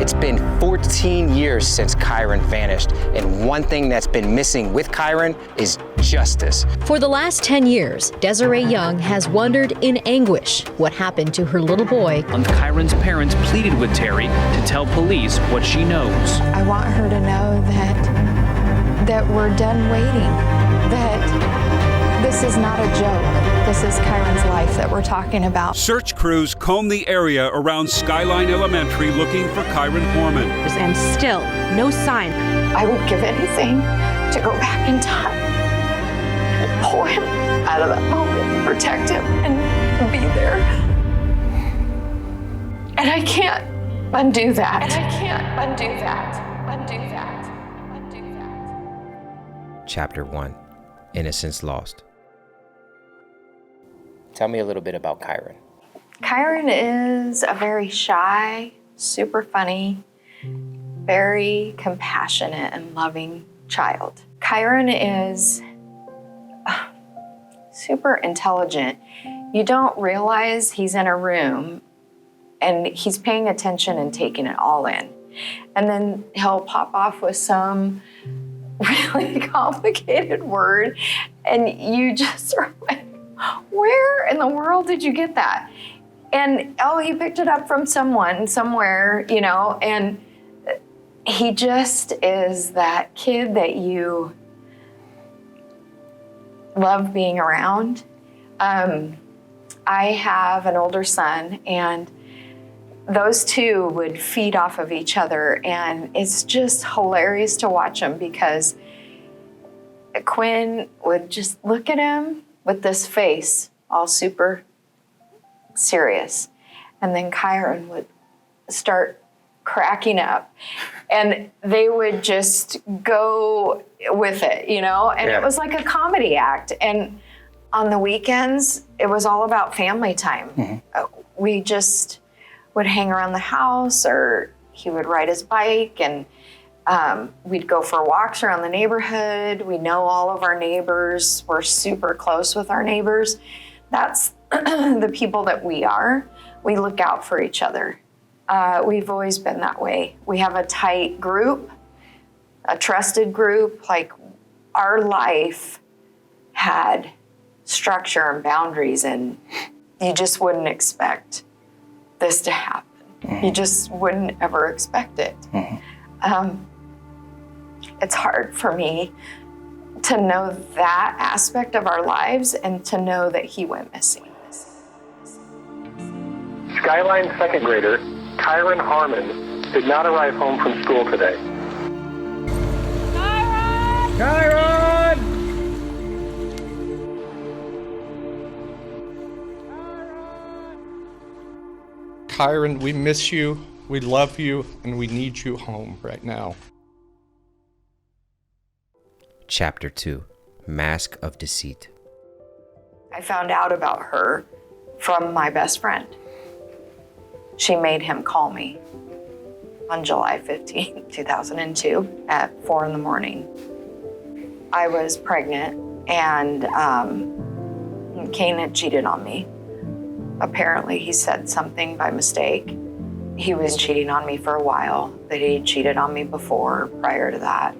It's been 14 years since Kyron vanished, and one thing that's been missing with Kyron is justice. For the last 10 years, Desiree Young has wondered in anguish what happened to her little boy. Kyron's parents pleaded with Terri to tell police what she knows. I want her to know that we're done waiting, that this is not a joke. This is Kyron's life that we're talking about. Search crews comb the area around Skyline Elementary looking for Kyron Horman. And still, no sign. I would give anything to go back in time and pull him out of that moment, protect him, and be there. And I can't undo that. And I can't undo that. Undo that. Undo that. Chapter 1, Innocence Lost. Tell me a little bit about Kyron. Kyron is a very shy, super funny, very compassionate and loving child. Kyron is super intelligent. You don't realize he's in a room and he's paying attention and taking it all in. And then he'll pop off with some really complicated word and you just are like, where in the world did you get that? And, oh, he picked it up from someone, somewhere, you know, and he just is that kid that you love being around. I have an older son, and those two would feed off of each other, and it's just hilarious to watch them because Quinn would just look at him with this face, all super serious. And then Kyron would start cracking up and they would just go with it, you know? And It was like a comedy act. And on the weekends, it was all about family time. Mm-hmm. We just would hang around the house, or he would ride his bike, and we'd go for walks around the neighborhood. We know all of our neighbors. We're super close with our neighbors. That's the people that we are. We look out for each other. We've always been that way. We have a tight group, a trusted group. Like, our life had structure and boundaries, and you just wouldn't expect this to happen. Mm-hmm. You just wouldn't ever expect it. Mm-hmm. It's hard for me to know that aspect of our lives and to know that he went missing. Skyline second grader Kyron Horman did not arrive home from school today. Kyron! Kyron! Kyron, we miss you, we love you, and we need you home right now. Chapter 2, Mask of Deceit. I found out about her from my best friend. She made him call me on July 15, 2002 at 4 in the morning. I was pregnant, and Kane had cheated on me. Apparently, he said something by mistake. He was cheating on me for a while, that he cheated on me before, prior to that,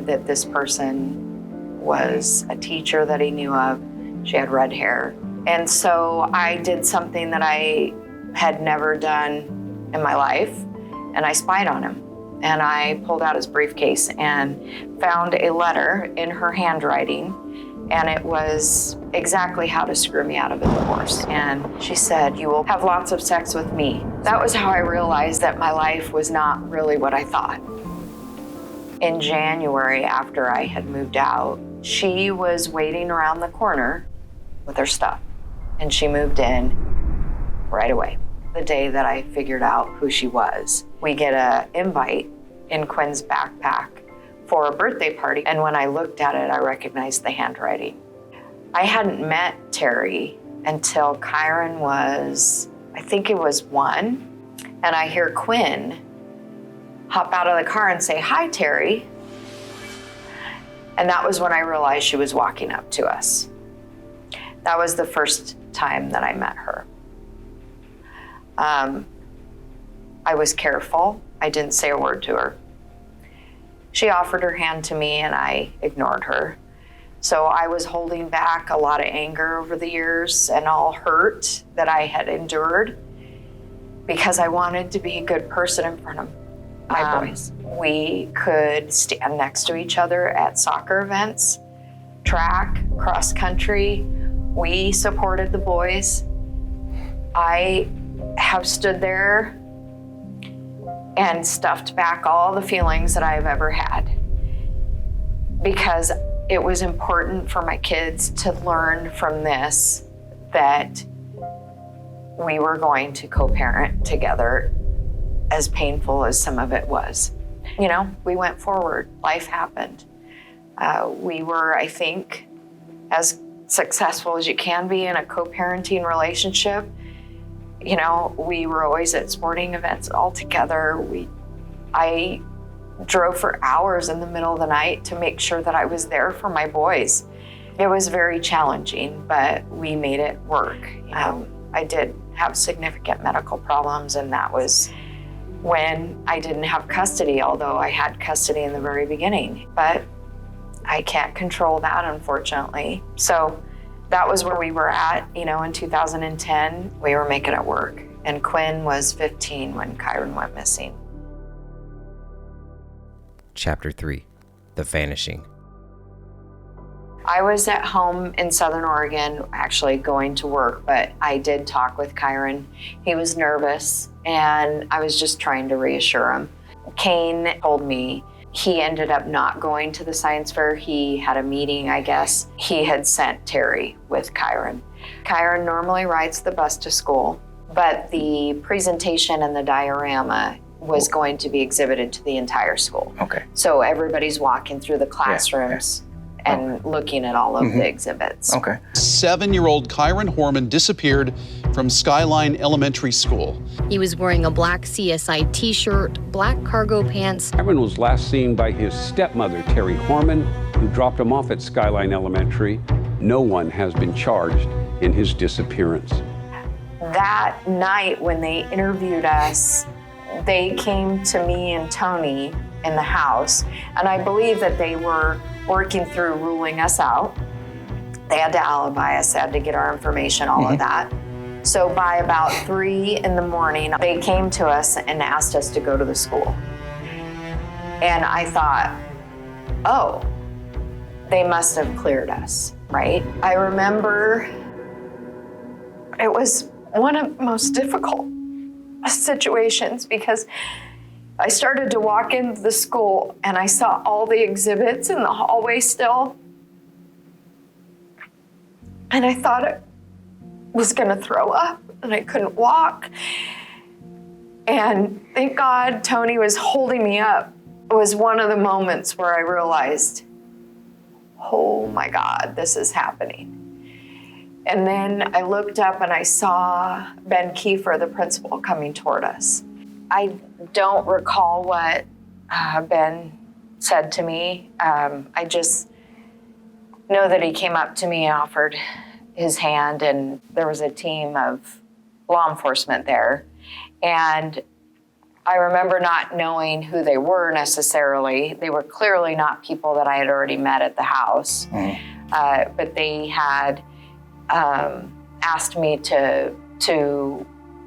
that this person was a teacher that he knew of. She had red hair. And so I did something that I had never done in my life, and I spied on him. And I pulled out his briefcase and found a letter in her handwriting, and it was exactly how to screw me out of a divorce. And she said, "You will have lots of sex with me." That was how I realized that my life was not really what I thought. In January, after I had moved out, she was waiting around the corner with her stuff, and she moved in right away. The day that I figured out who she was, we get an invite in Quinn's backpack for a birthday party. And when I looked at it, I recognized the handwriting. I hadn't met Terri until Kyron was, I think it was 1. And I hear Quinn hop out of the car and say, "Hi, Terri." And that was when I realized she was walking up to us. That was the first time that I met her. I was careful. I didn't say a word to her. She offered her hand to me and I ignored her. So I was holding back a lot of anger over the years and all hurt that I had endured because I wanted to be a good person in front of my boys. We could stand next to each other at soccer events, track, cross country. We supported the boys. I have stood there and stuffed back all the feelings that I've ever had because it was important for my kids to learn from this that we were going to co-parent together, as painful as some of it was. You know, we went forward. Life happened. We were, I think, as successful as you can be in a co-parenting relationship. You know, we were always at sporting events all together. I drove for hours in the middle of the night to make sure that I was there for my boys. It was very challenging, but we made it work. I did have significant medical problems, and that was when I didn't have custody, although I had custody in the very beginning. But I can't control that, unfortunately. So that was where we were at, you know, in 2010. We were making it work. And Quinn was 15 when Kyron went missing. Chapter 3, The Vanishing. I was at home in Southern Oregon, actually going to work, but I did talk with Kyron. He was nervous, and I was just trying to reassure him. Kane told me he ended up not going to the science fair. He had a meeting, I guess. He had sent Terri with Kyron. Kyron normally rides the bus to school, but the presentation and the diorama was going to be exhibited to the entire school. Okay. So everybody's walking through the classrooms and looking at all of the exhibits. Okay. 7-year-old Kyron Horman disappeared from Skyline Elementary School. He was wearing a black CSI T-shirt, black cargo pants. Kyron was last seen by his stepmother, Terri Horman, who dropped him off at Skyline Elementary. No one has been charged in his disappearance. That night when they interviewed us, they came to me and Tony in the house, and I believe that they were working through ruling us out. They had to alibi us, had to get our information, all of that. So by about 3 in the morning, they came to us and asked us to go to the school. And I thought, oh, they must have cleared us, right? I remember it was one of the most difficult situations because I started to walk into the school and I saw all the exhibits in the hallway still. And I thought I was gonna throw up and I couldn't walk. And thank God Tony was holding me up. It was one of the moments where I realized, oh my God, this is happening. And then I looked up and I saw Ben Kiefer, the principal, coming toward us. I don't recall what Ben said to me. I just know that he came up to me and offered his hand, and there was a team of law enforcement there. And I remember not knowing who they were necessarily. They were clearly not people that I had already met at the house, but they had asked me to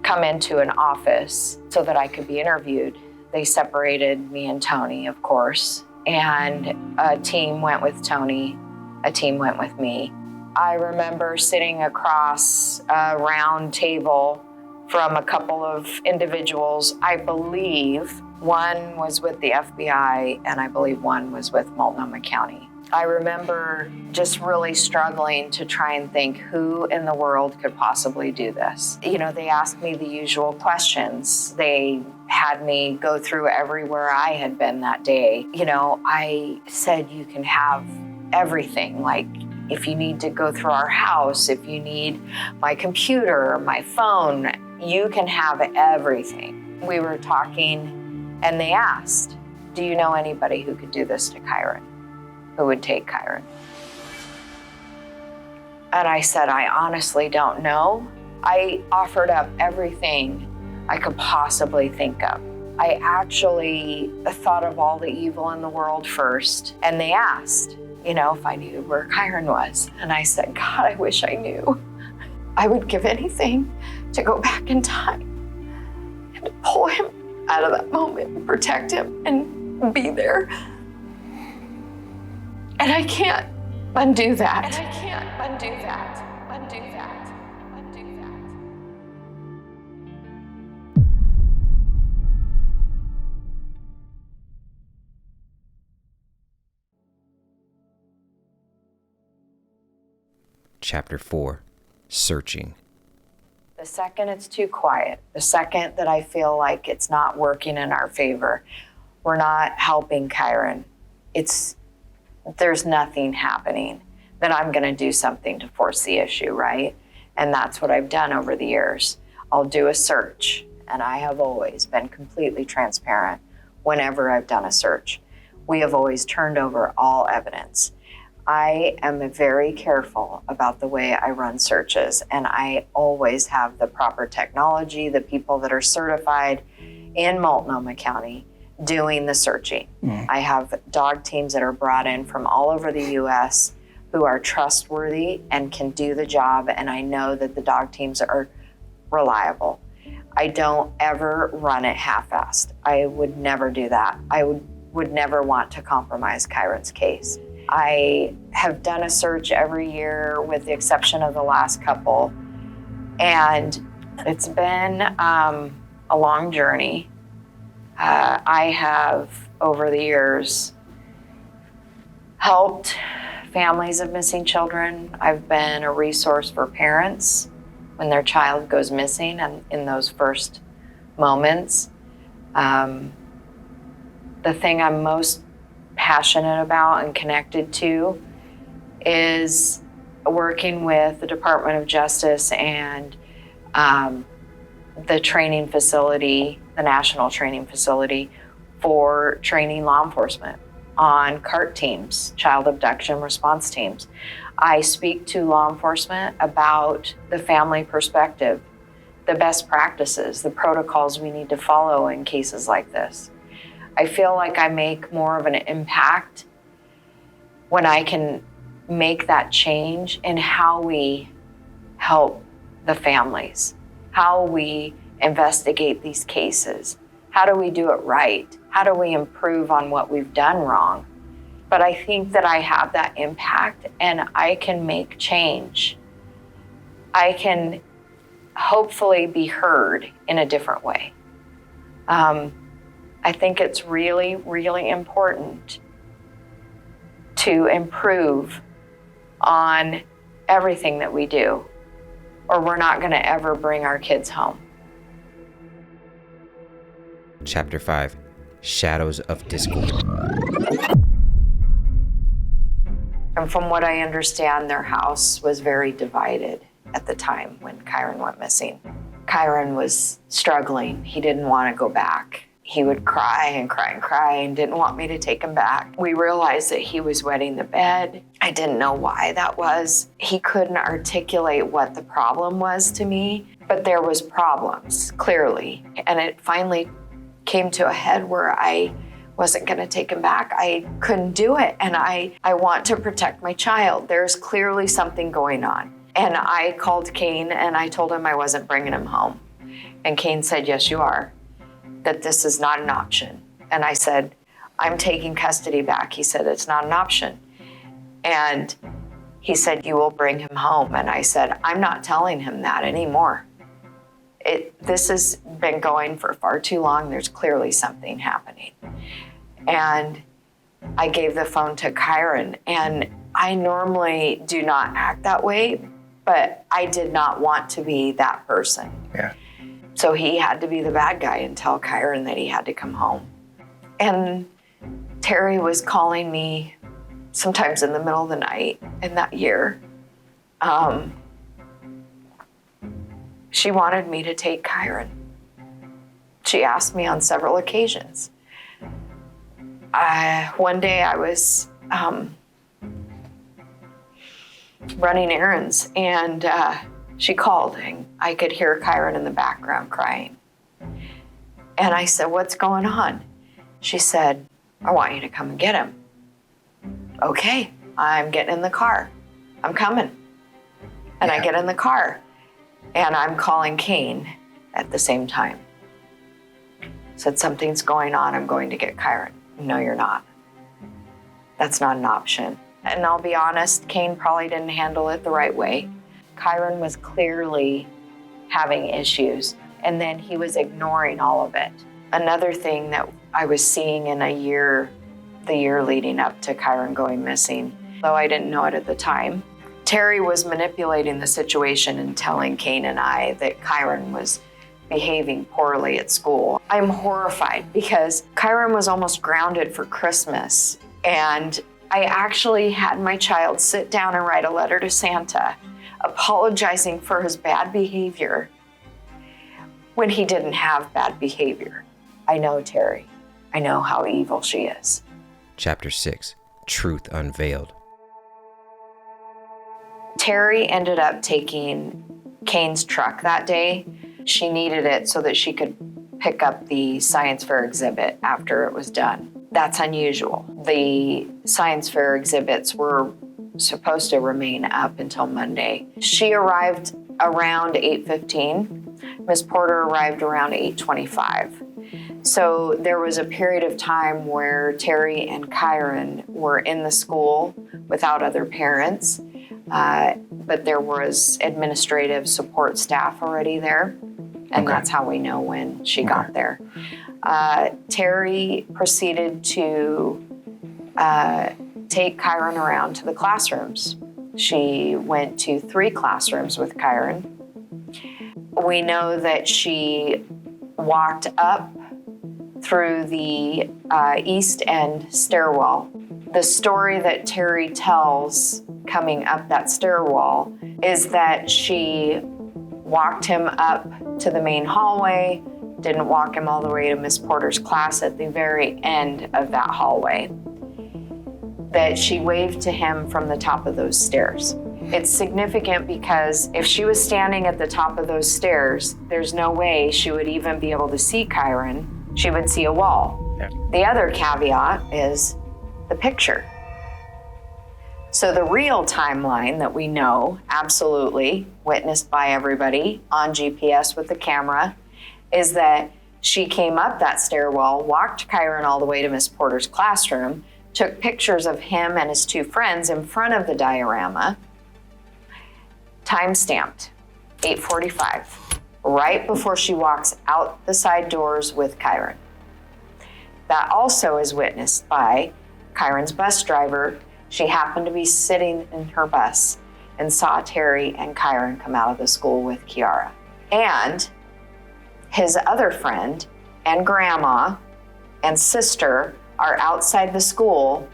come into an office so that I could be interviewed. They separated me and Tony, of course, and a team went with Tony, a team went with me. I remember sitting across a round table from a couple of individuals. I believe one was with the FBI and I believe one was with Multnomah County. I remember just really struggling to try and think who in the world could possibly do this. You know, they asked me the usual questions. They had me go through everywhere I had been that day. You know, I said, you can have everything. Like, if you need to go through our house, if you need my computer, my phone, you can have everything. We were talking and they asked, do you know anybody who could do this to Kyron? Who would take Kyron? And I said, I honestly don't know. I offered up everything I could possibly think of. I actually thought of all the evil in the world first, and they asked, if I knew where Kyron was. And I said, God, I wish I knew. I would give anything to go back in time and to pull him out of that moment and protect him and be there. And I can't undo that. And I can't undo that. Undo that. Undo that. Chapter 4, Searching. The second it's too quiet, the second that I feel like it's not working in our favor, we're not helping Kyron, there's nothing happening, then I'm gonna do something to force the issue, right? And that's what I've done over the years. I'll do a search, and I have always been completely transparent whenever I've done a search. We have always turned over all evidence. I am very careful about the way I run searches, and I always have the proper technology, the people that are certified in Multnomah County doing the searching. I have dog teams that are brought in from all over the U.S. who are trustworthy and can do the job, and I know that the dog teams are reliable. I don't ever run it half-assed. I would never do that. I would never want to compromise Kyron's case. I have done a search every year with the exception of the last couple, and it's been a long journey. I have, over the years, helped families of missing children. I've been a resource for parents when their child goes missing and in those first moments. The thing I'm most passionate about and connected to is working with the Department of Justice and the training facility, the national training facility for training law enforcement on CART teams, child abduction response teams. I speak to law enforcement about the family perspective, the best practices, the protocols we need to follow in cases like this. I feel like I make more of an impact when I can make that change in how we help the families, how we investigate these cases, how do we do it right, how do we improve on what we've done wrong. But I think that I have that impact and I can make change. I can hopefully be heard in a different way. I think it's really, really important to improve on everything that we do, or we're not going to ever bring our kids home. Chapter 5, Shadows of Discord. And from what I understand, their house was very divided at the time when Kyron went missing. Kyron was struggling. He didn't want to go back. He would cry and cry and cry and didn't want me to take him back. We realized that he was wetting the bed. I didn't know why that was. He couldn't articulate what the problem was to me, but there was problems, clearly. And it finally came to a head where I wasn't gonna take him back. I couldn't do it, and I want to protect my child. There's clearly something going on. And I called Kane and I told him I wasn't bringing him home. And Kane said, yes, you are. That this is not an option. And I said, I'm taking custody back. He said, it's not an option. And he said, you will bring him home. And I said, I'm not telling him that anymore. This has been going for far too long. There's clearly something happening. And I gave the phone to Kyron, and I normally do not act that way, but I did not want to be that person. Yeah. So he had to be the bad guy and tell Kyron that he had to come home. And Terri was calling me sometimes in the middle of the night in that year. She wanted me to take Kyron. She asked me on several occasions. One day I was running errands and she called and I could hear Kyron in the background crying. And I said, what's going on? She said, I want you to come and get him. Okay, I'm getting in the car. I'm coming. And I get in the car and I'm calling Kane at the same time. Said, something's going on. I'm going to get Kyron. No, you're not. That's not an option. And I'll be honest, Kane probably didn't handle it the right way. Kyron was clearly having issues, and then he was ignoring all of it. Another thing that I was seeing in the year leading up to Kyron going missing, though I didn't know it at the time, Terri was manipulating the situation and telling Kane and I that Kyron was behaving poorly at school. I'm horrified because Kyron was almost grounded for Christmas, and I actually had my child sit down and write a letter to Santa apologizing for his bad behavior when he didn't have bad behavior. I know Terri. I know how evil she is. Chapter 6, Truth Unveiled. Terri ended up taking Kane's truck that day. She needed it so that she could pick up the science fair exhibit after it was done. That's unusual. The science fair exhibits were supposed to remain up until Monday. She arrived around 8:15. Miss Porter arrived around 8:25. So there was a period of time where Terri and Kyron were in the school without other parents, but there was administrative support staff already there, and that's how we know when she got there. Terri proceeded to take Kyron around to the classrooms. She went to 3 classrooms with Kyron. We know that she walked up through the east end stairwell. The story that Terri tells coming up that stairwell is that she walked him up to the main hallway, didn't walk him all the way to Miss Porter's class at the very end of that hallway, that she waved to him from the top of those stairs. It's significant because if she was standing at the top of those stairs, there's no way she would even be able to see Kyron. She would see a wall. Yeah. The other caveat is the picture. So the real timeline that we know, absolutely, witnessed by everybody on GPS with the camera, is that she came up that stairwell, walked Kyron all the way to Miss Porter's classroom, took pictures of him and his 2 friends in front of the diorama, time-stamped, 8:45, right before she walks out the side doors with Kyron. That also is witnessed by Kyron's bus driver. She happened to be sitting in her bus and saw Terri and Kyron come out of the school with Kiara. And his other friend and grandma and sister are outside the school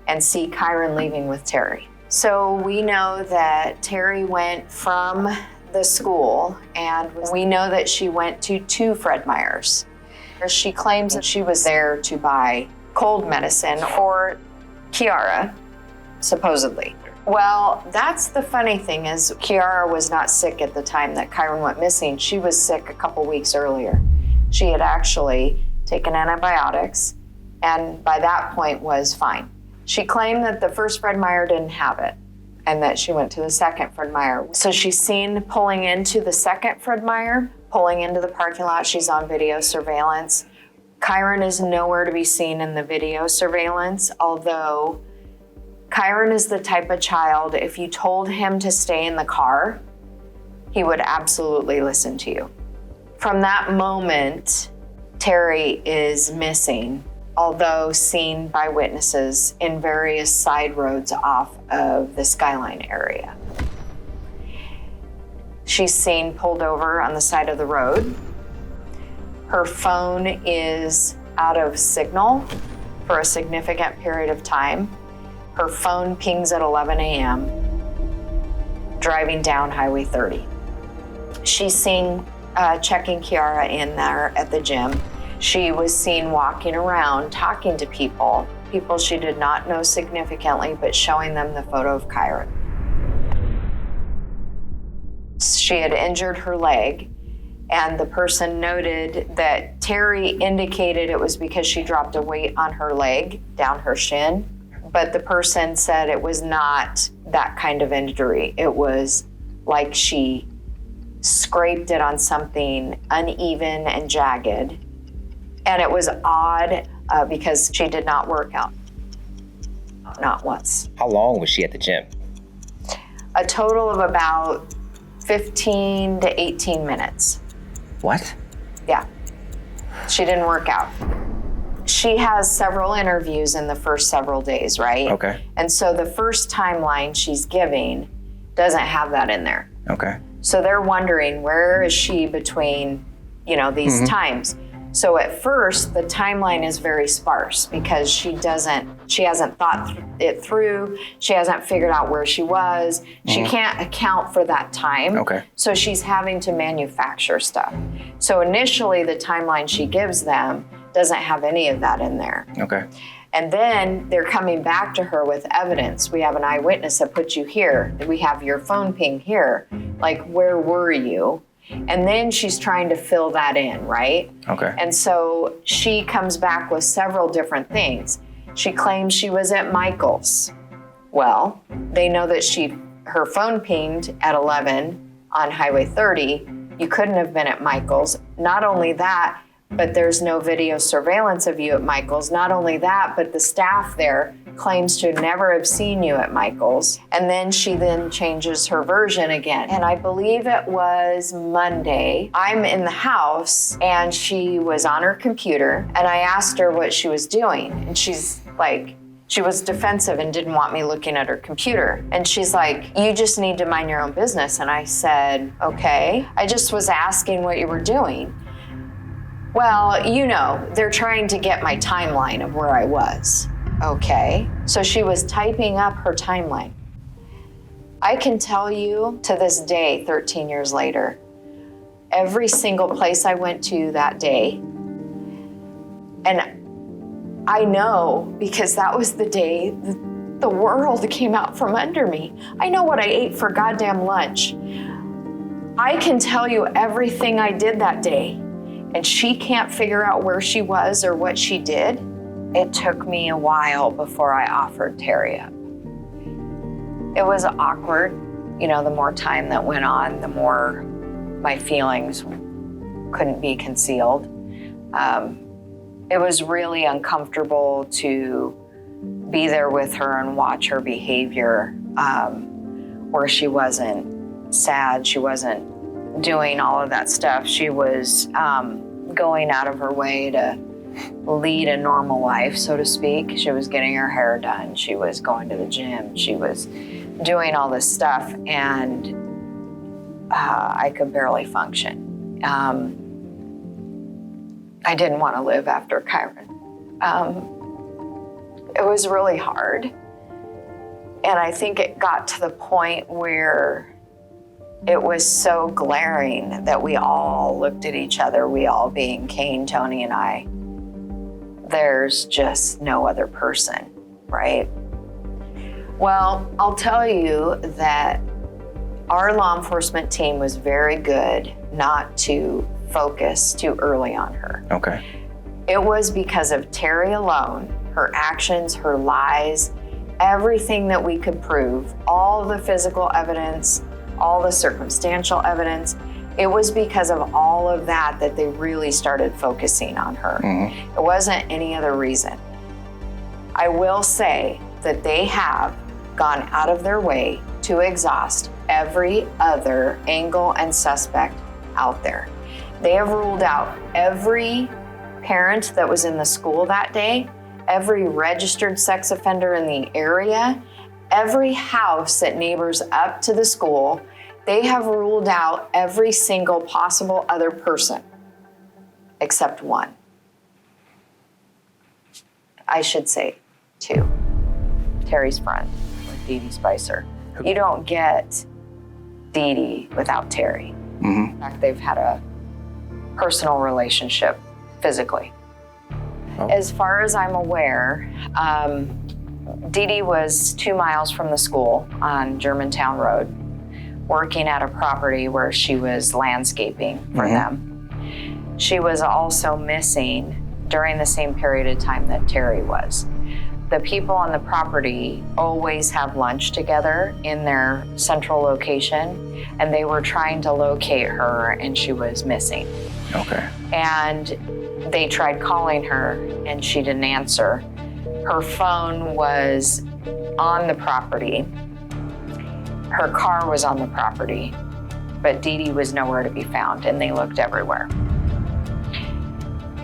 and see Kyron leaving with Terri. So we know that Terri went from the school, and we know that she went to 2 Fred Meyers. She claims that she was there to buy cold medicine for Kiara, supposedly. Well, that's the funny thing is Kiara was not sick at the time that Kyron went missing. She was sick a couple weeks earlier. She had actually taken antibiotics and by that point was fine. She claimed that the first Fred Meyer didn't have it and that she went to the second Fred Meyer. So she's seen pulling into the second Fred Meyer, pulling into the parking lot. She's on video surveillance. Kyron is nowhere to be seen in the video surveillance, although Kyron is the type of child, if you told him to stay in the car, he would absolutely listen to you. From that moment, Terri is missing, although seen by witnesses in various side roads off of the Skyline area. She's seen pulled over on the side of the road. Her phone is out of signal for a significant period of time. Her phone pings at 11 a.m., driving down Highway 30. She's seen checking Kiara in there at the gym. She was seen walking around, talking to people she did not know significantly, but showing them the photo of Kyron. She had injured her leg, And the person noted that Terri indicated it was because she dropped a weight on her leg, down her shin. But the person said it was not that kind of injury. It was like she scraped it on something uneven and jagged. And it was odd because she did not work out, not once. How long was she at the gym? A total of about 15 to 18 minutes. What? Yeah, she didn't work out. She has several interviews in the first several days, right? Okay. And so the first timeline she's giving doesn't have that in there. Okay. So they're wondering, where is she between, these times? So at first, the timeline is very sparse because she hasn't thought it through. She hasn't figured out where she was. She can't account for that time. Okay. So she's having to manufacture stuff. So initially, the timeline she gives them doesn't have any of that in there. Okay. And then they're coming back to her with evidence. We have an eyewitness that put you here. We have your phone ping here. Like, where were you? And then she's trying to fill that in, right? Okay. And so she comes back with several different things. She claims she was at Michael's. Well, they know that her phone pinged at 11 on Highway 30. You couldn't have been at Michael's. Not only that, but there's no video surveillance of you at Michael's. Not only that, but the staff there claims to never have seen you at Michael's. And then she changes her version again. And I believe it was Monday. I'm in the house and she was on her computer and I asked her what she was doing. And she's like, she was defensive and didn't want me looking at her computer. And she's like, you just need to mind your own business. And I said, okay. I just was asking what you were doing. Well, they're trying to get my timeline of where I was. Okay. So she was typing up her timeline. I can tell you to this day, 13 years later, every single place I went to that day, and I know because that was the day the world came out from under me. I know what I ate for goddamn lunch. I can tell you everything I did that day. And she can't figure out where she was or what she did. It took me a while before I offered Terri up. It was awkward. The more time that went on, the more my feelings couldn't be concealed. It was really uncomfortable to be there with her and watch her behavior, where she wasn't sad, she wasn't doing all of that stuff. She was going out of her way to lead a normal life, so to speak. She was getting her hair done. She was going to the gym. She was doing all this stuff, and I could barely function. I didn't want to live after Kyron. It was really hard. And I think it got to the point where it was so glaring that we all looked at each other, we all being Kane, Tony, and I. There's just no other person, right? Well, I'll tell you that our law enforcement team was very good not to focus too early on her. Okay. It was because of Terri alone, her actions, her lies, everything that we could prove, all the physical evidence, all the circumstantial evidence. It was because of all of that they really started focusing on her. Mm-hmm. It wasn't any other reason. I will say that they have gone out of their way to exhaust every other angle and suspect out there. They have ruled out every parent that was in the school that day, every registered sex offender in the area, every house that neighbors up to the school. They have ruled out every single possible other person except one. I should say two. Terry's friend, Dee Dee Spicer. You don't get Dee Dee without Terri. Mm-hmm. In fact, they've had a personal relationship physically. Oh. As far as I'm aware, Dee Dee was 2 miles from the school on Germantown Road working at a property where she was landscaping for them. She was also missing during the same period of time that Terri was. The people on the property always have lunch together in their central location, and they were trying to locate her, and she was missing. Okay. And they tried calling her, and she didn't answer. Her phone was on the property. Her car was on the property, but Dee Dee was nowhere to be found, and they looked everywhere.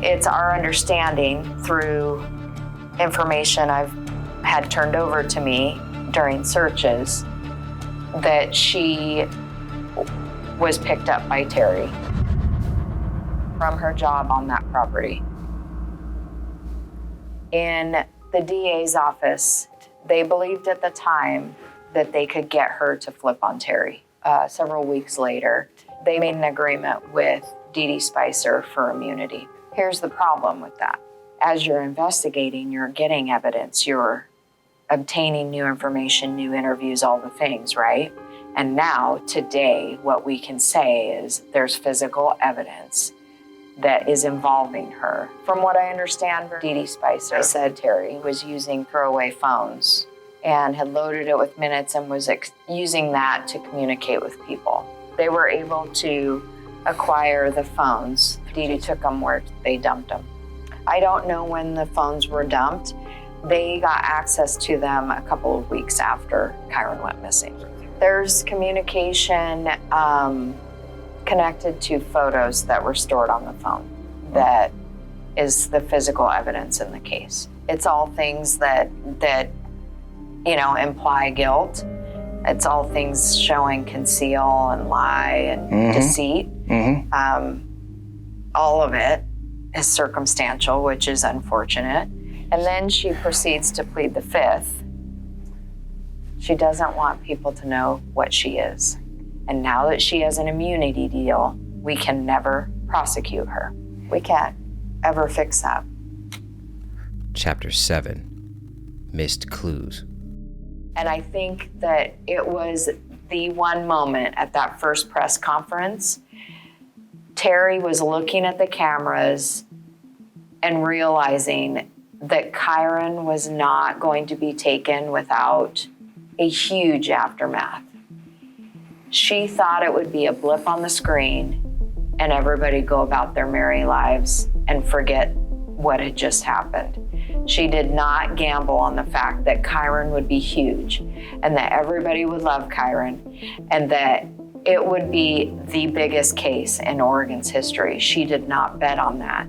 It's our understanding through information I've had turned over to me during searches that she was picked up by Terri from her job on that property. In the DA's office, they believed at the time that they could get her to flip on Terri. Several weeks later, they made an agreement with Dee Dee Spicer for immunity. Here's the problem with that. As you're investigating, you're getting evidence, you're obtaining new information, new interviews, all the things, right? And now, today, what we can say is there's physical evidence that is involving her. From what I understand, Dee Dee Spicer said Terri was using throwaway phones and had loaded it with minutes and was using that to communicate with people. They were able to acquire the phones. Dee Dee took them where they dumped them. I don't know when the phones were dumped. They got access to them a couple of weeks after Kyron went missing. There's communication connected to photos that were stored on the phone that is the physical evidence in the case. It's all things that imply guilt. It's all things showing conceal and lie and deceit. All of it is circumstantial, which is unfortunate. And then she proceeds to plead the fifth. She doesn't want people to know what she is. And now that she has an immunity deal, we can never prosecute her. We can't ever fix that. Chapter 7, Missed Clues. And I think that it was the one moment at that first press conference, Terri was looking at the cameras and realizing that Kyron was not going to be taken without a huge aftermath. She thought it would be a blip on the screen and everybody go about their merry lives and forget what had just happened. She did not gamble on the fact that Kyron would be huge and that everybody would love Kyron and that it would be the biggest case in Oregon's history. She did not bet on that.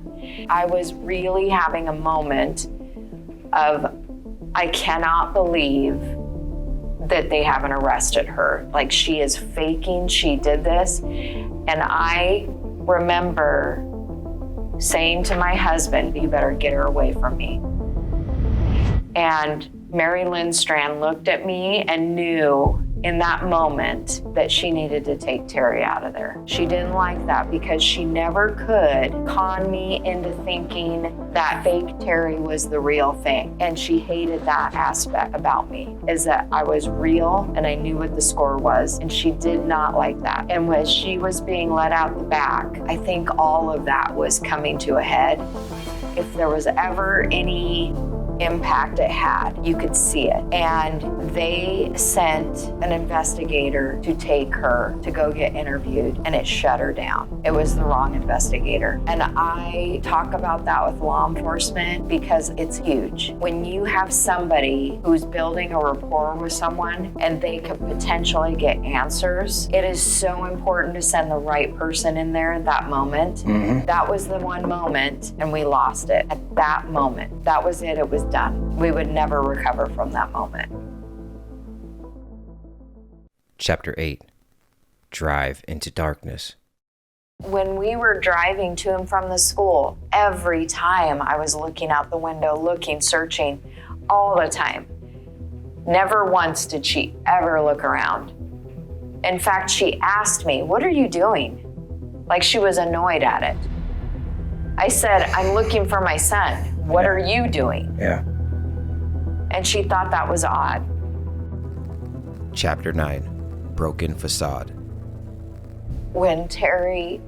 I was really having a moment of, I cannot believe that they haven't arrested her. Like, she is faking she did this. And I remember saying to my husband, you better get her away from me. And Mary Lynn Strand looked at me and knew in that moment that she needed to take Terri out of there. She didn't like that because she never could con me into thinking that fake Terri was the real thing. And she hated that aspect about me, is that I was real and I knew what the score was. And she did not like that. And when she was being let out the back, I think all of that was coming to a head. If there was ever any impact it had, you could see it. And they sent an investigator to take her to go get interviewed, and it shut her down. It was the wrong investigator. And I talk about that with law enforcement because it's huge. When you have somebody who's building a rapport with someone and they could potentially get answers, it is so important to send the right person in there at that moment. That was the one moment, and we lost it at that moment. That was it. It was done. We would never recover from that moment. Chapter 8, Drive into Darkness. When we were driving to and from the school, every time I was looking out the window, looking, searching, all the time. Never once did she ever look around. In fact, she asked me, "What are you doing?" Like she was annoyed at it. I said, "I'm looking for my son. What are you doing?" Yeah. And she thought that was odd. Chapter 9, broken facade. When Terri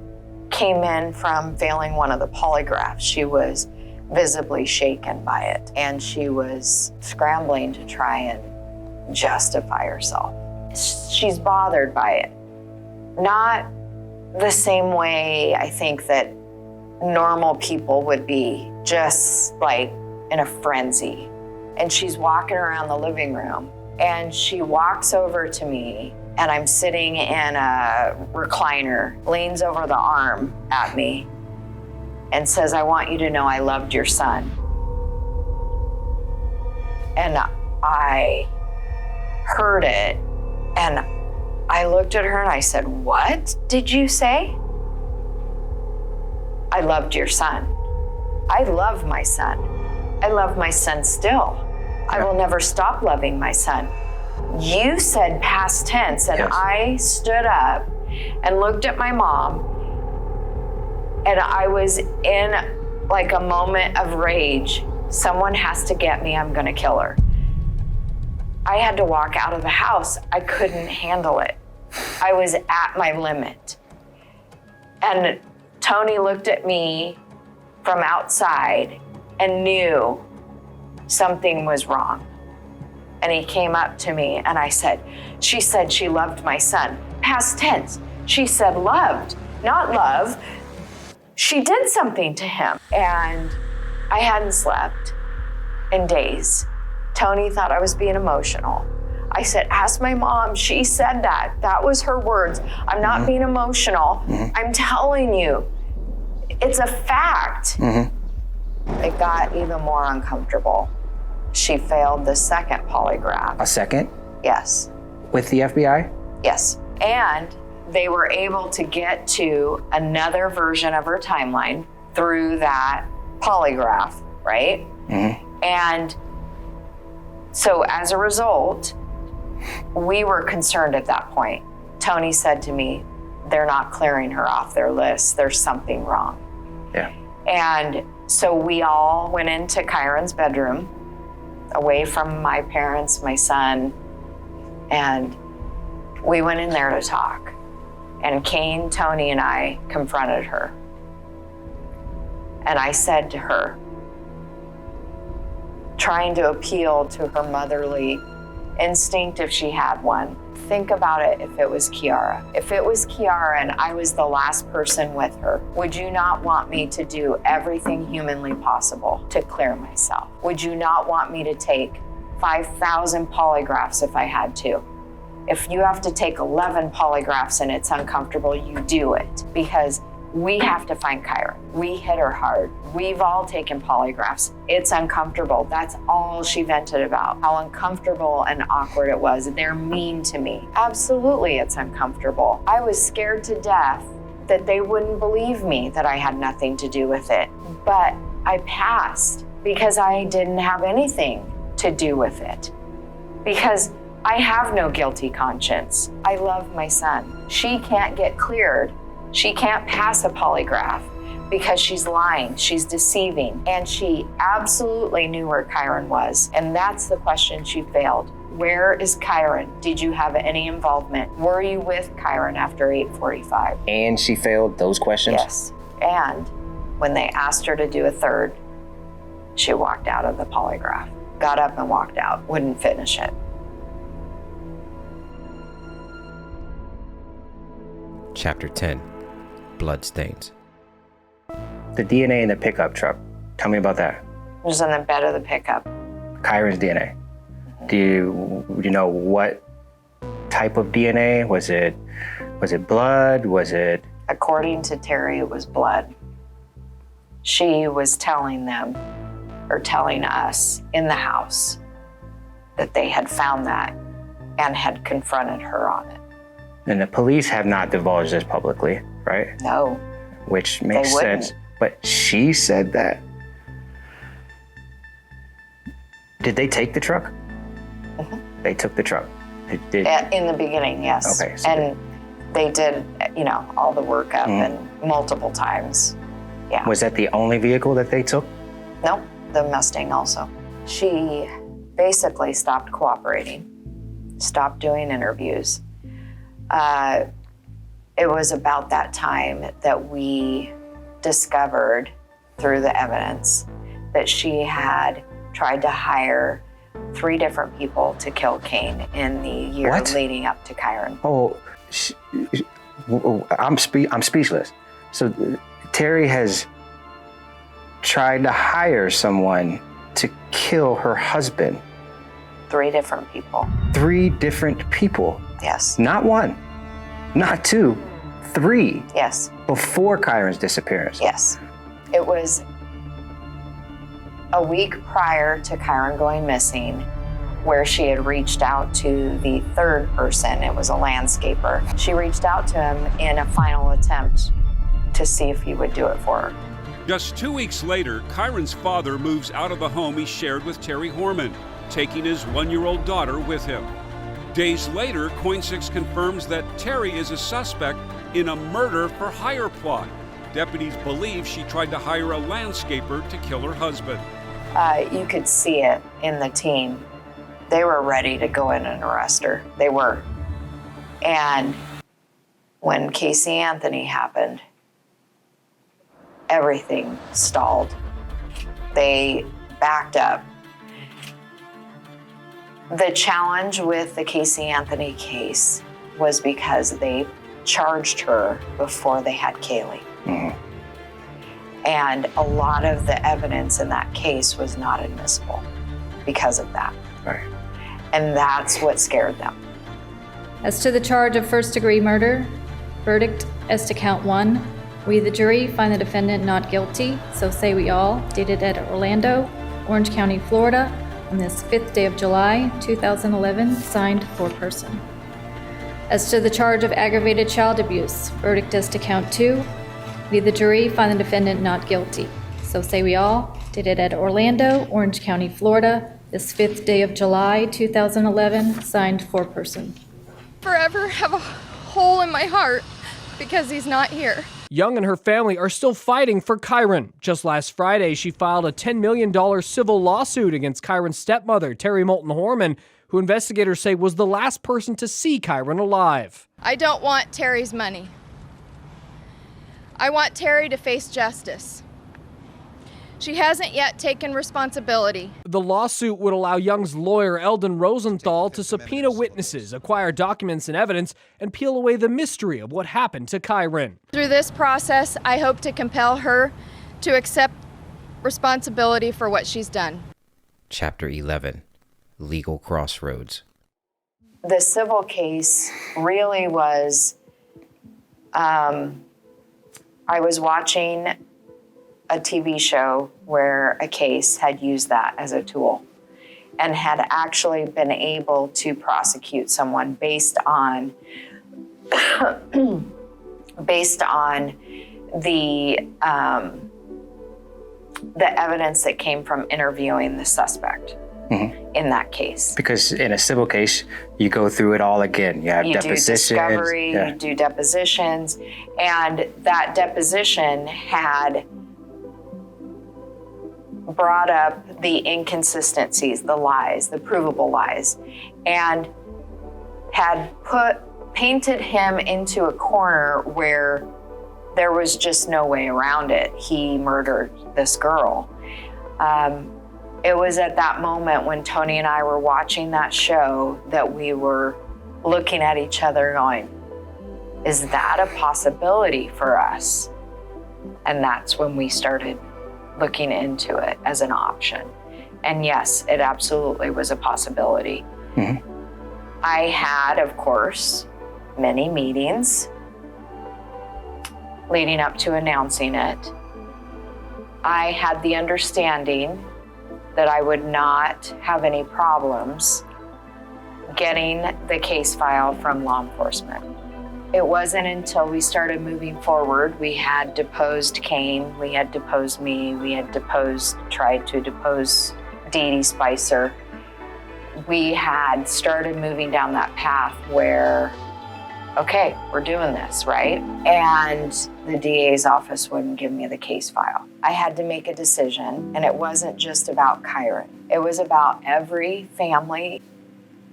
came in from failing one of the polygraphs, she was visibly shaken by it, and she was scrambling to try and justify herself. She's bothered by it. Not the same way I think that normal people would be, just like in a frenzy. And she's walking around the living room, and she walks over to me, and I'm sitting in a recliner, leans over the arm at me and says, "I want you to know I loved your son." And I heard it, and I looked at her and I said, "What did you say?" "I loved your son. I love my son. I love my son still. I will never stop loving my son." You said past tense, and yes. I stood up and looked at my mom, and I was in like a moment of rage. Someone has to get me, I'm gonna kill her. I had to walk out of the house. I couldn't handle it. I was at my limit. And Tony looked at me from outside and knew something was wrong. And he came up to me and I said, "She said she loved my son." Past tense. She said loved, not love. She did something to him. And I hadn't slept in days. Tony thought I was being emotional. I said, "Ask my mom. She said that. That was her words. I'm not being emotional. I'm telling you, it's a fact." It got even more uncomfortable. She failed the second polygraph. A second? Yes. With the FBI? Yes. And they were able to get to another version of her timeline through that polygraph, right? And so as a result, we were concerned at that point. Tony said to me, "They're not clearing her off their list. There's something wrong." Yeah. And so we all went into Kyron's bedroom, away from my parents, my son, and we went in there to talk. And Kane, Tony, and I confronted her. And I said to her, trying to appeal to her motherly instinct if she had one, think about it if it was Kiara. If it was Kiara and I was the last person with her, would you not want me to do everything humanly possible to clear myself? Would you not want me to take 5,000 polygraphs if I had to? If you have to take 11 polygraphs and it's uncomfortable, you do it, because we have to find Kyron. We hit her hard. We've all taken polygraphs. It's uncomfortable. That's all she vented about, how uncomfortable and awkward it was. They're mean to me. Absolutely, it's uncomfortable. I was scared to death that they wouldn't believe me, that I had nothing to do with it. But I passed because I didn't have anything to do with it. Because I have no guilty conscience. I love my son. She can't get cleared. She can't pass a polygraph because she's lying, she's deceiving, and she absolutely knew where Kyron was. And that's the question she failed. Where is Kyron? Did you have any involvement? Were you with Kyron after 8:45? And she failed those questions? Yes. And when they asked her to do a third, she walked out of the polygraph, got up and walked out, wouldn't finish it. Chapter 10, Bloodstains. The DNA in the pickup truck, tell me about that. It was in the bed of the pickup. Kyron's DNA. Do you know what type of DNA? Was it blood? Was it? According to Terri, it was blood. She was telling them, or telling us in the house, that they had found that and had confronted her on it. And the police have not divulged this publicly, right? No. Which makes sense. But she said that. Did they take the truck? They took the truck. In the beginning, yes. Okay. So and they did, all the workup and multiple times. Yeah. Was that the only vehicle that they took? No, the Mustang also. She basically stopped cooperating, stopped doing interviews. It was about that time that we discovered through the evidence that she had tried to hire 3 different people to kill Kane in the year leading up to Kyron. Oh, I'm speechless. So Terri has tried to hire someone to kill her husband. 3 different people. 3 different people. Yes. Not 1, not 2, 3. Yes. Before Kyron's disappearance. Yes. It was a week prior to Kyron going missing, where she had reached out to the 3rd person. It was a landscaper. She reached out to him in a final attempt to see if he would do it for her. Just 2 weeks later, Kyron's father moves out of the home he shared with Terri Horman, taking his 1-year-old daughter with him. Days later, Coin6 confirms that Terri is a suspect in a murder-for-hire plot. Deputies believe she tried to hire a landscaper to kill her husband. You could see it in the team. They were ready to go in and arrest her. They were. And when Casey Anthony happened, everything stalled. They backed up. The challenge with the Casey Anthony case was because they charged her before they had Kaylee. Mm-hmm. And a lot of the evidence in that case was not admissible because of that. Right. And that's what scared them. As to the charge of first-degree murder, verdict as to count 1, we, the jury, find the defendant not guilty, so say we all, dated at Orlando, Orange County, Florida, on this 5th day of July, 2011, signed foreperson. As to the charge of aggravated child abuse, verdict as to count 2, we, the jury, find the defendant not guilty, so say we all, dated at Orlando, Orange County, Florida, this 5th day of July, 2011, signed foreperson. Forever have a hole in my heart because he's not here. Young and her family are still fighting for Kyron. Just last Friday, she filed a $10 million civil lawsuit against Kyron's stepmother, Terri Horman, who investigators say was the last person to see Kyron alive. I don't want Terry's money. I want Terri to face justice. She hasn't yet taken responsibility. The lawsuit would allow Young's lawyer, Eldon Rosenthal, to subpoena witnesses, acquire documents and evidence, and peel away the mystery of what happened to Kyron. Through this process, I hope to compel her to accept responsibility for what she's done. Chapter 11, Legal Crossroads. The civil case really was, I was watching a TV show where a case had used that as a tool and had actually been able to prosecute someone based on the evidence that came from interviewing the suspect. Mm-hmm. In that case. Because in a civil case, you go through it all again. You have depositions. Do discovery, you do depositions, and that deposition had brought up the inconsistencies, the lies, the provable lies, and had painted him into a corner where there was just no way around it. He murdered this girl. It was at that moment when Tony and I were watching that show that we were looking at each other going, is that a possibility for us? And that's when we started looking into it as an option. And yes, it absolutely was a possibility. Mm-hmm. I had, of course, many meetings leading up to announcing it. I had the understanding that I would not have any problems getting the case file from law enforcement. It wasn't until we started moving forward, we had deposed Kane, we had deposed me, we had tried to depose Dee Dee Spicer. We had started moving down that path where, okay, we're doing this, right? And the DA's office wouldn't give me the case file. I had to make a decision, and it wasn't just about Kyron. It was about every family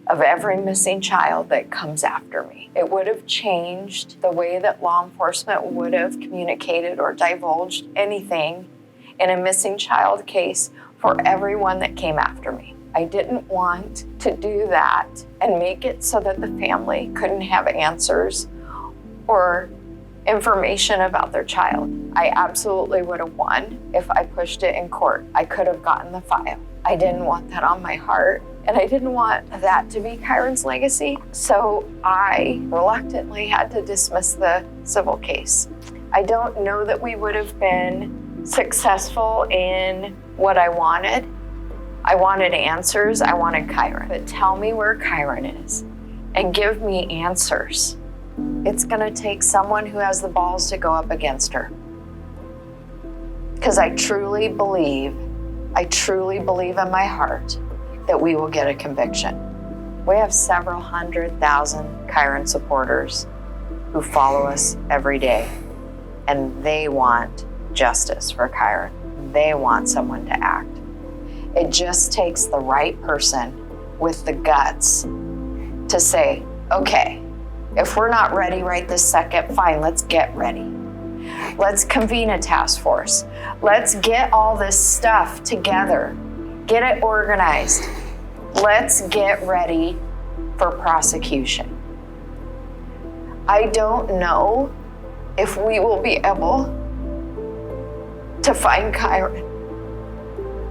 of every missing child that comes after me. It would have changed the way that law enforcement would have communicated or divulged anything in a missing child case for everyone that came after me. I didn't want to do that and make it so that the family couldn't have answers or information about their child. I absolutely would have won if I pushed it in court. I could have gotten the file. I didn't want that on my heart, and I didn't want that to be Kyron's legacy, so I reluctantly had to dismiss the civil case. I don't know that we would have been successful in what I wanted. I wanted answers. I wanted Kyron. But tell me where Kyron is and give me answers. It's gonna take someone who has the balls to go up against her. Because I truly believe in my heart that we will get a conviction. We have several 100,000 Kyron supporters who follow us every day, and they want justice for Kyron. They want someone to act. It just takes the right person with the guts to say, okay, if we're not ready right this second, fine, let's get ready. Let's convene a task force. Let's get all this stuff together. Get it organized. Let's get ready for prosecution. I don't know if we will be able to find Kyron.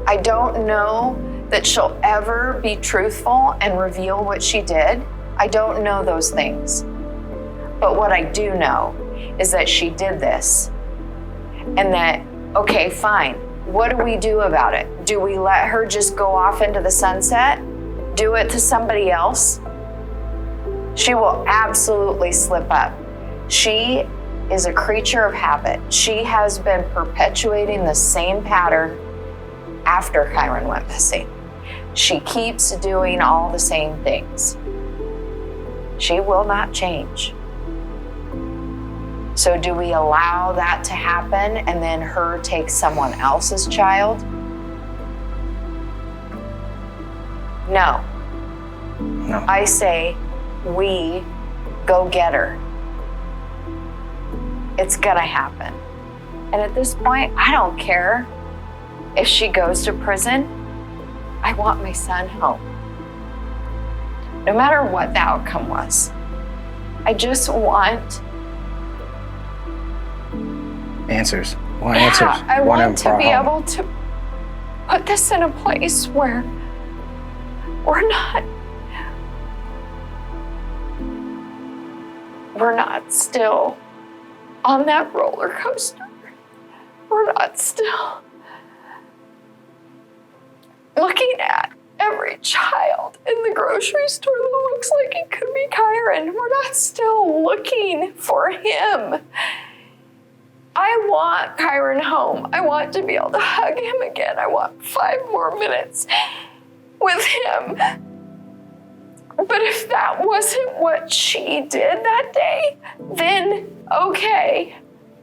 I don't know that she'll ever be truthful and reveal what she did. I don't know those things. But what I do know is that she did this, and that, okay, fine, what do we do about it? Do we let her just go off into the sunset? Do it to somebody else? She will absolutely slip up. She is a creature of habit. She has been perpetuating the same pattern after Kyron went missing. She keeps doing all the same things. She will not change. So do we allow that to happen and then her take someone else's child? No. No. I say we go get her. It's gonna happen. And at this point, I don't care if she goes to prison. I want my son home. No matter what the outcome was. I just want answers. Want answers. I want to be able to put this in a place where we're not still on that roller coaster. We're not still looking at every child in the grocery store that looks like it could be Kyron. We're not still looking for him. I want Kyron home. I want to be able to hug him again. I want 5 more minutes with him. But if that wasn't what she did that day, then okay.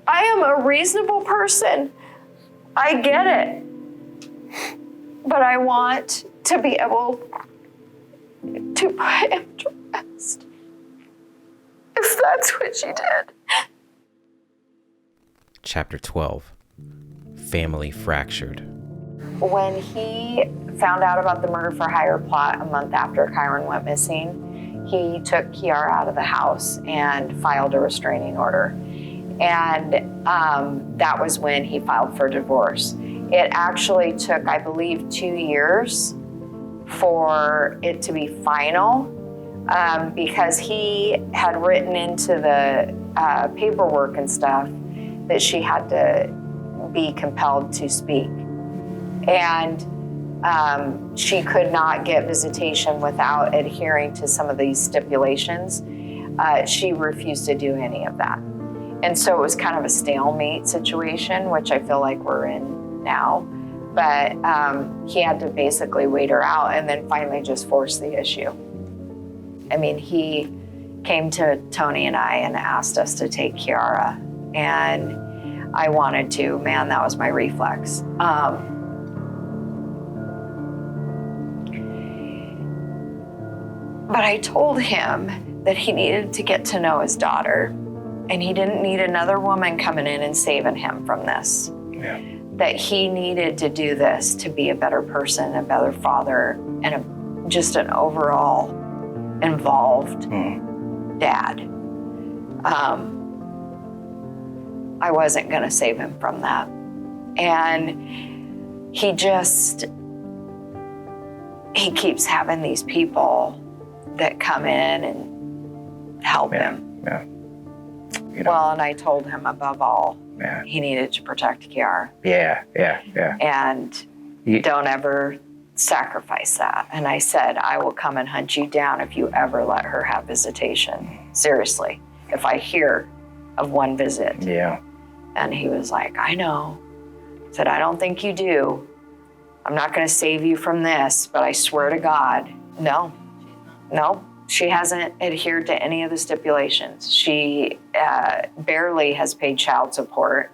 I am a reasonable person. I get it. But I want to be able to put him to rest. If that's what she did. Chapter 12. Family Fractured. When he found out about the murder for hire plot a month after Kyron went missing, he took Kiara out of the house and filed a restraining order. And that was when he filed for divorce. It actually took, I believe, 2 years for it to be final because he had written into the paperwork and stuff that she had to be compelled to speak. And she could not get visitation without adhering to some of these stipulations. She refused to do any of that. And so it was kind of a stalemate situation, which I feel like we're in now. But he had to basically wait her out and then finally just force the issue. I mean, he came to Tony and I and asked us to take Kiara, and I wanted to. Man, that was my reflex. But I told him that he needed to get to know his daughter, and he didn't need another woman coming in and saving him from this. Yeah. That he needed to do this to be a better person, a better father, and just an overall involved dad. I wasn't going to save him from that. And he keeps having these people that come in and help him. Yeah. You know. Well, and I told him above all, Yeah. he needed to protect Kiara. Yeah. And don't ever sacrifice that. And I said, I will come and hunt you down if you ever let her have visitation. Seriously, if I hear of one visit. Yeah. And he was like, I know. I said, I don't think you do. I'm not going to save you from this, but I swear to God, no. She hasn't adhered to any of the stipulations. She barely has paid child support.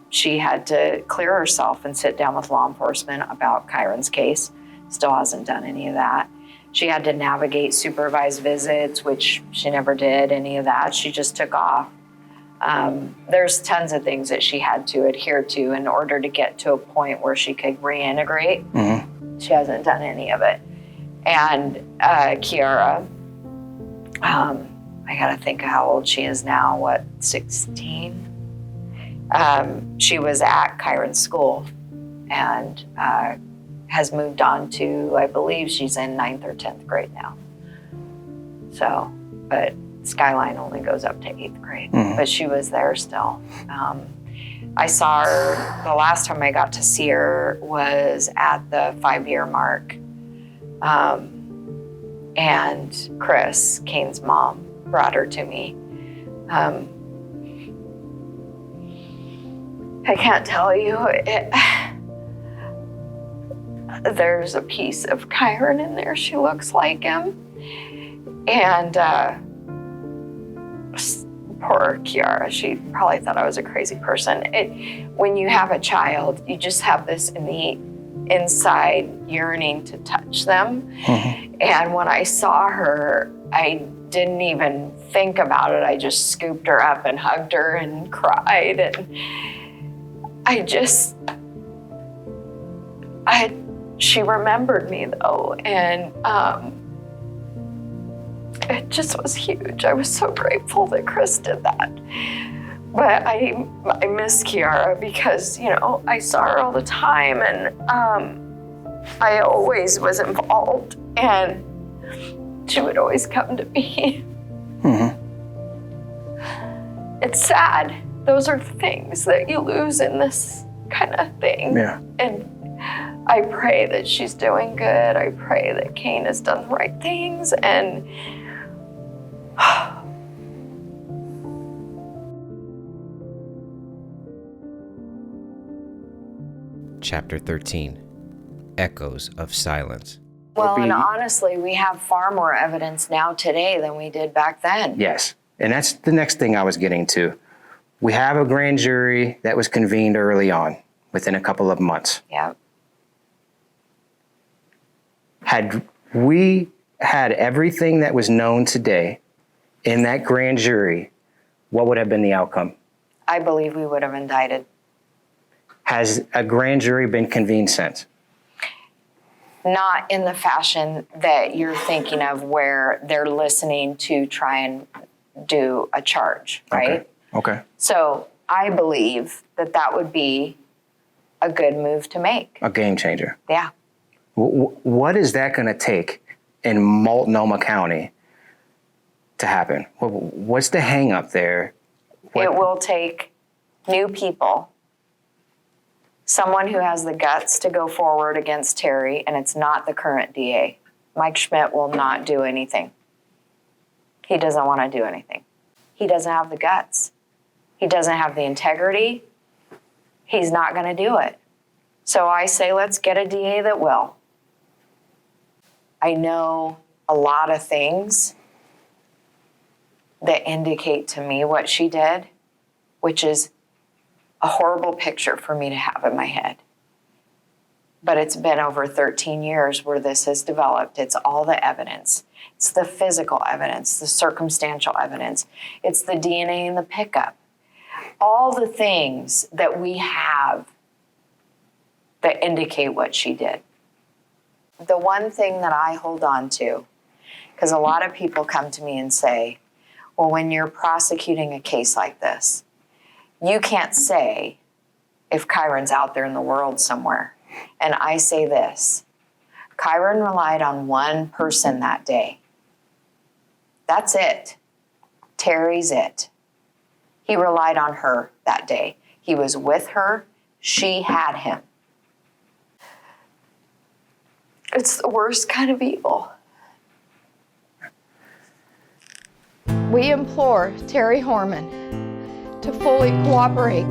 She had to clear herself and sit down with law enforcement about Kyron's case. Still hasn't done any of that. She had to navigate supervised visits, which she never did any of that. She just took off. There's tons of things that she had to adhere to in order to get to a point where she could reintegrate. She hasn't done any of it. And Kiara, I gotta think of how old she is now, 16? She was at Kyron's school and has moved on to, I believe she's in 9th or 10th grade now. So, but Skyline only goes up to 8th grade, but she was there still. I saw her, the last time I got to see her was at the 5-year mark. And Chris, Kane's mom, brought her to me. I can't tell you, there's a piece of Kyron in there. She looks like him. And poor Kiara, she probably thought I was a crazy person. When you have a child, you just have this innate inside yearning to touch them. And when I saw her, I didn't even think about it. I just scooped her up and hugged her and cried. And she remembered me though. And it just was huge. I was so grateful that Chris did that. But I miss Kiara because, I saw her all the time and I always was involved and she would always come to me. It's sad. Those are things that you lose in this kind of thing. Yeah. And I pray that she's doing good. I pray that Kane has done the right things and Chapter 13. Echoes of Silence. Well, and honestly, we have far more evidence now today than we did back then. Yes. And that's the next thing I was getting to. We have a grand jury that was convened early on, within a couple of months. Yeah. Had we had everything that was known today in that grand jury, what would have been the outcome? I believe we would have indicted. Has a grand jury been convened since? Not in the fashion that you're thinking of where they're listening to try and do a charge, right? Okay. So I believe that would be a good move to make. A game changer. Yeah. What is that going to take in Multnomah County to happen? What's the hang up there? It will take new people. Someone who has the guts to go forward against Terri, and it's not the current DA. Mike Schmidt will not do anything. He doesn't want to do anything. He doesn't have the guts. He doesn't have the integrity. He's not going to do it. So I say, let's get a DA that will. I know a lot of things that indicate to me what she did, which is a horrible picture for me to have in my head. But it's been over 13 years where this has developed. It's all the evidence. It's the physical evidence, the circumstantial evidence. It's the DNA in the pickup. All the things that we have that indicate what she did. The one thing that I hold on to, because a lot of people come to me and say, well, when you're prosecuting a case like this, you can't say if Kyron's out there in the world somewhere. And I say this, Kyron relied on one person that day. That's it. Terri's it. He relied on her that day. He was with her. She had him. It's the worst kind of evil. We implore Terri Horman to fully cooperate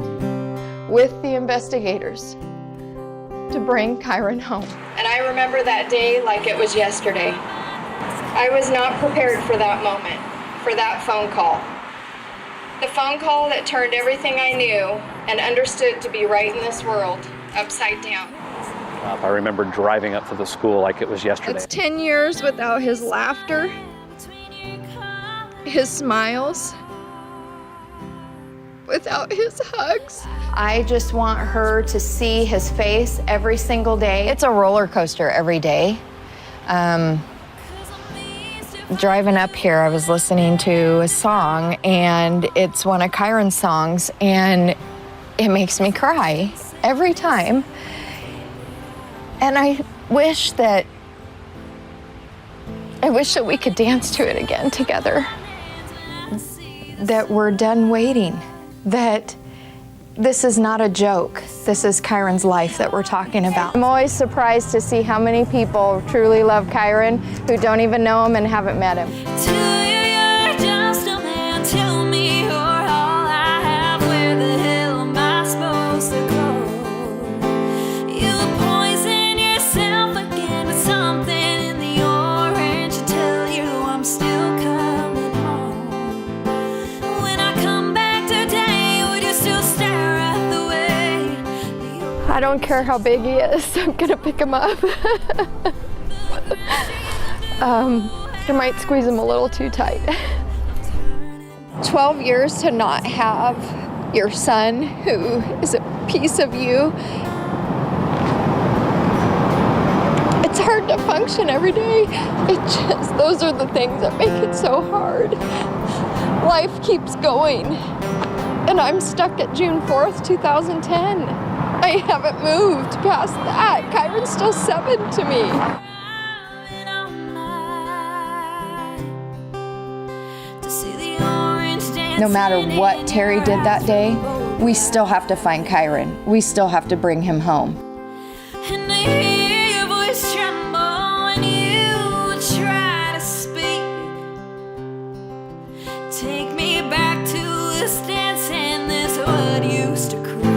with the investigators to bring Kyron home. And I remember that day like it was yesterday. I was not prepared for that moment, for that phone call. The phone call that turned everything I knew and understood to be right in this world upside down. I remember driving up to the school like it was yesterday. It's 10 years without his laughter, his smiles, without his hugs. I just want her to see his face every single day. It's a roller coaster every day. Driving up here, I was listening to a song, and it's one of Kyron's songs, and it makes me cry every time. And I wish that we could dance to it again together. That we're done waiting. That this is not a joke. This is Kyron's life that we're talking about. I'm always surprised to see how many people truly love Kyron who don't even know him and haven't met him. I don't care how big he is, I'm gonna pick him up. I might squeeze him a little too tight. 12 years to not have your son, who is a piece of you. It's hard to function every day. Those are the things that make it so hard. Life keeps going, and I'm stuck at June 4th, 2010. I haven't moved past that. Kyron's still 7 to me. No matter what Terri did that day, we still have to find Kyron. We still have to bring him home. Take me back to this dance and this what used to creep.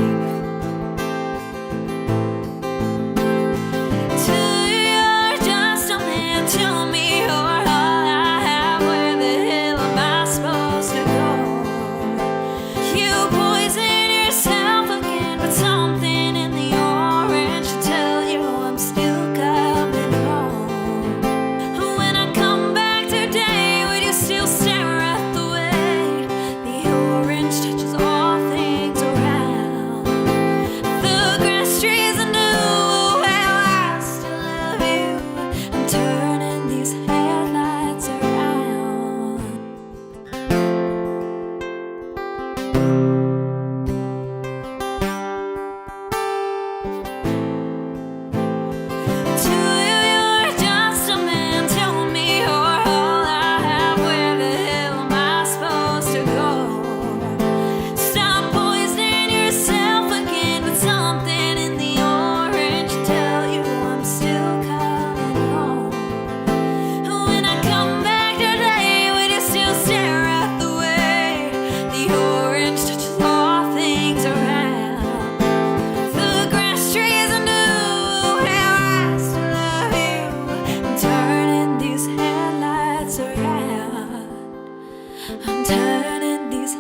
I'm turning these